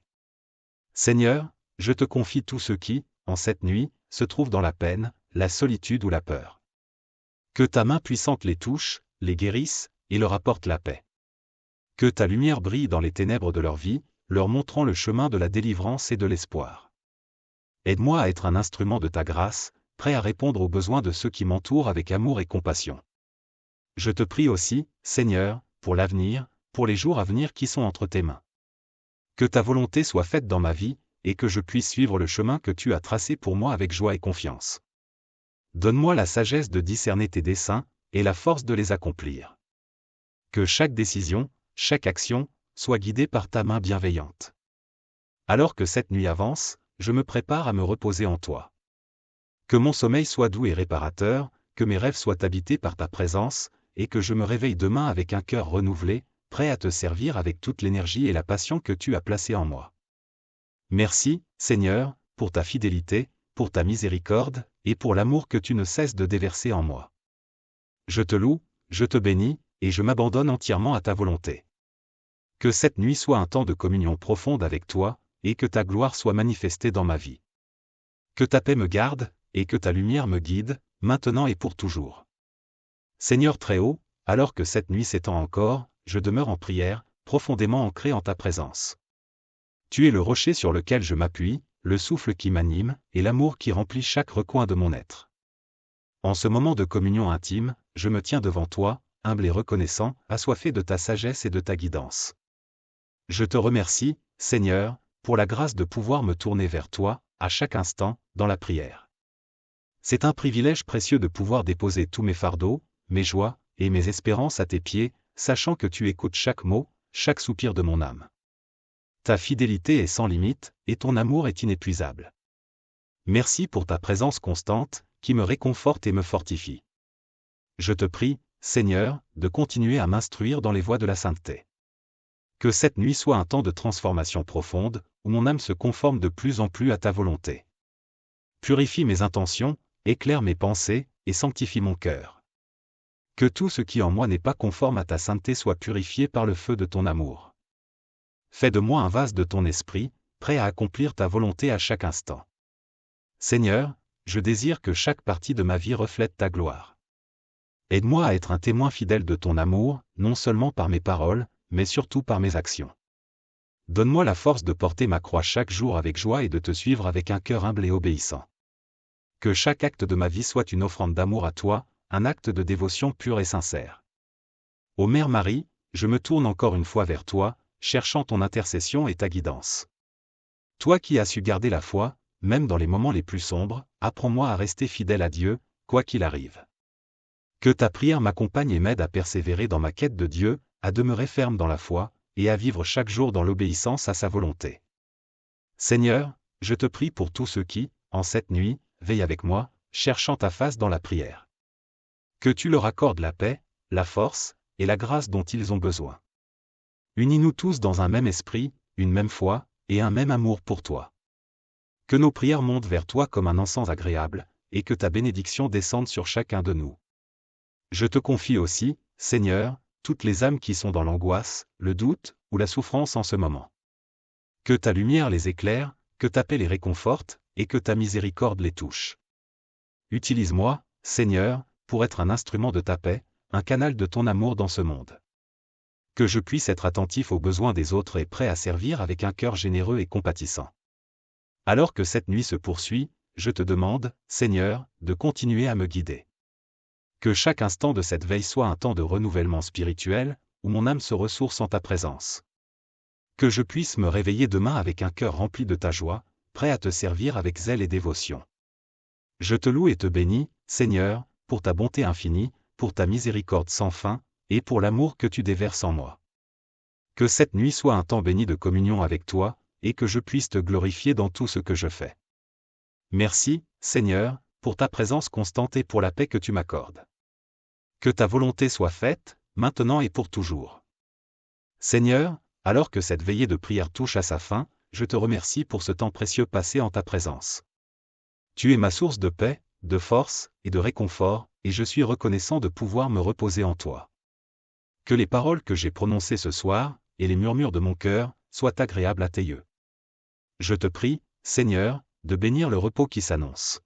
Seigneur, je te confie tous ceux qui, en cette nuit, se trouvent dans la peine, la solitude ou la peur. Que ta main puissante les touche, les guérisse, et leur apporte la paix. Que ta lumière brille dans les ténèbres de leur vie, leur montrant le chemin de la délivrance et de l'espoir. Aide-moi à être un instrument de ta grâce, prêt à répondre aux besoins de ceux qui m'entourent avec amour et compassion. Je te prie aussi, Seigneur, pour l'avenir, pour les jours à venir qui sont entre tes mains. Que ta volonté soit faite dans ma vie, et que je puisse suivre le chemin que tu as tracé pour moi avec joie et confiance. Donne-moi la sagesse de discerner tes desseins, et la force de les accomplir. Que chaque décision, chaque action, soit guidée par ta main bienveillante. Alors que cette nuit avance, je me prépare à me reposer en toi. Que mon sommeil soit doux et réparateur, que mes rêves soient habités par ta présence, et que je me réveille demain avec un cœur renouvelé, prêt à te servir avec toute l'énergie et la passion que tu as placée en moi. Merci, Seigneur, pour ta fidélité, pour ta miséricorde, et pour l'amour que tu ne cesses de déverser en moi. Je te loue, je te bénis, et je m'abandonne entièrement à ta volonté. Que cette nuit soit un temps de communion profonde avec toi, et que ta gloire soit manifestée dans ma vie. Que ta paix me garde, et que ta lumière me guide, maintenant et pour toujours. Seigneur Très-Haut, alors que cette nuit s'étend encore, je demeure en prière, profondément ancré en ta présence. Tu es le rocher sur lequel je m'appuie, le souffle qui m'anime, et l'amour qui remplit chaque recoin de mon être. En ce moment de communion intime, je me tiens devant toi, humble et reconnaissant, assoiffé de ta sagesse et de ta guidance. Je te remercie, Seigneur, pour la grâce de pouvoir me tourner vers toi, à chaque instant, dans la prière. C'est un privilège précieux de pouvoir déposer tous mes fardeaux, mes joies, et mes espérances à tes pieds, sachant que tu écoutes chaque mot, chaque soupir de mon âme. Ta fidélité est sans limite, et ton amour est inépuisable. Merci pour ta présence constante, qui me réconforte et me fortifie. Je te prie, Seigneur, de continuer à m'instruire dans les voies de la sainteté. Que cette nuit soit un temps de transformation profonde, où mon âme se conforme de plus en plus à ta volonté. Purifie mes intentions, éclaire mes pensées, et sanctifie mon cœur. Que tout ce qui en moi n'est pas conforme à ta sainteté soit purifié par le feu de ton amour. Fais de moi un vase de ton esprit, prêt à accomplir ta volonté à chaque instant. Seigneur, je désire que chaque partie de ma vie reflète ta gloire. Aide-moi à être un témoin fidèle de ton amour, non seulement par mes paroles, mais surtout par mes actions. Donne-moi la force de porter ma croix chaque jour avec joie et de te suivre avec un cœur humble et obéissant. Que chaque acte de ma vie soit une offrande d'amour à toi, un acte de dévotion pure et sincère. Ô Mère Marie, je me tourne encore une fois vers toi, cherchant ton intercession et ta guidance. Toi qui as su garder la foi, même dans les moments les plus sombres, apprends-moi à rester fidèle à Dieu, quoi qu'il arrive. Que ta prière m'accompagne et m'aide à persévérer dans ma quête de Dieu, à demeurer ferme dans la foi, et à vivre chaque jour dans l'obéissance à sa volonté. Seigneur, je te prie pour tous ceux qui, en cette nuit, veillent avec moi, cherchant ta face dans la prière. Que tu leur accordes la paix, la force, et la grâce dont ils ont besoin. Unis-nous tous dans un même esprit, une même foi, et un même amour pour toi. Que nos prières montent vers toi comme un encens agréable, et que ta bénédiction descende sur chacun de nous. Je te confie aussi, Seigneur, toutes les âmes qui sont dans l'angoisse, le doute, ou la souffrance en ce moment. Que ta lumière les éclaire, que ta paix les réconforte, et que ta miséricorde les touche. Utilise-moi, Seigneur, pour être un instrument de ta paix, un canal de ton amour dans ce monde. Que je puisse être attentif aux besoins des autres et prêt à servir avec un cœur généreux et compatissant. Alors que cette nuit se poursuit, je te demande, Seigneur, de continuer à me guider. Que chaque instant de cette veille soit un temps de renouvellement spirituel, où mon âme se ressource en ta présence. Que je puisse me réveiller demain avec un cœur rempli de ta joie, prêt à te servir avec zèle et dévotion. Je te loue et te bénis, Seigneur, pour ta bonté infinie, pour ta miséricorde sans fin, et pour l'amour que tu déverses en moi. Que cette nuit soit un temps béni de communion avec toi, et que je puisse te glorifier dans tout ce que je fais. Merci, Seigneur, pour ta présence constante et pour la paix que tu m'accordes. Que ta volonté soit faite, maintenant et pour toujours. Seigneur, alors que cette veillée de prière touche à sa fin, je te remercie pour ce temps précieux passé en ta présence. Tu es ma source de paix, de force et de réconfort, et je suis reconnaissant de pouvoir me reposer en toi. Que les paroles que j'ai prononcées ce soir, et les murmures de mon cœur, soient agréables à tes yeux. Je te prie, Seigneur, de bénir le repos qui s'annonce.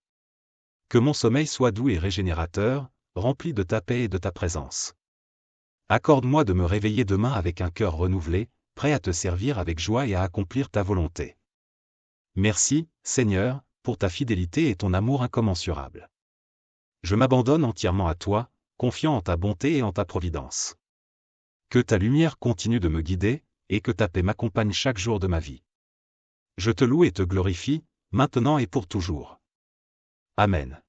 Que mon sommeil soit doux et régénérateur, rempli de ta paix et de ta présence. Accorde-moi de me réveiller demain avec un cœur renouvelé, prêt à te servir avec joie et à accomplir ta volonté. Merci, Seigneur, pour ta fidélité et ton amour incommensurable. Je m'abandonne entièrement à toi, confiant en ta bonté et en ta providence. Que ta lumière continue de me guider, et que ta paix m'accompagne chaque jour de ma vie. Je te loue et te glorifie, maintenant et pour toujours. Amen.